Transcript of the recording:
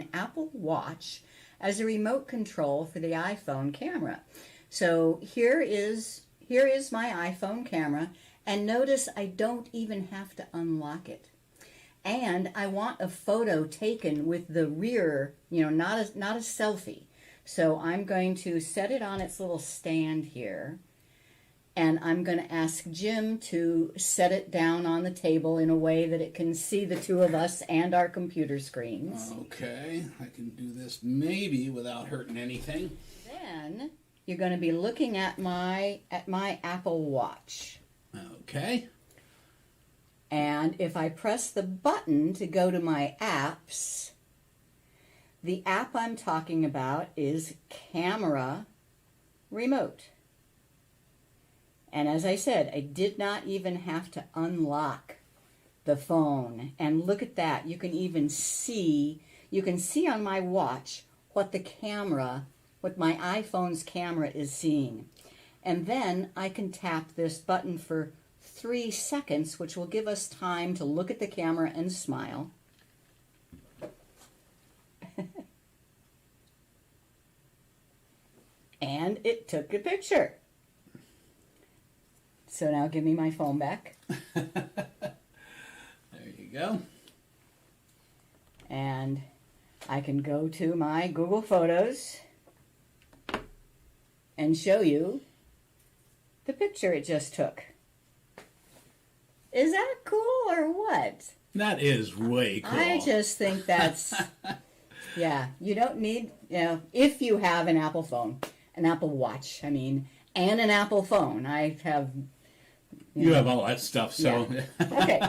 an Apple Watch as a remote control for the iPhone camera. So here is my iPhone camera, and notice I don't even have to unlock it. And I want a photo taken with the rear, not a selfie. So I'm going to set it on its little stand here, and I'm going to ask Jim to set it down on the table in a way that it can see the two of us and our computer screens. Okay, I can do this maybe without hurting anything. Then you're going to be looking at my Apple Watch. Okay. And if I press the button to go to my apps, the app I'm talking about is Camera Remote. And as I said, I did not even have to unlock the phone. And look at that. You can see on my watch what my iPhone's camera is seeing. And then I can tap this button for 3 seconds, which will give us time to look at the camera and smile. And it took a picture. So now give me my phone back. There you go. And I can go to my Google Photos and show you the picture it just took. Is that cool or what? That is way cool. I just think that's, yeah, you don't need, if you have an Apple phone, an Apple Watch, and an Apple phone. I have... You have all that stuff, so... Yeah. Okay,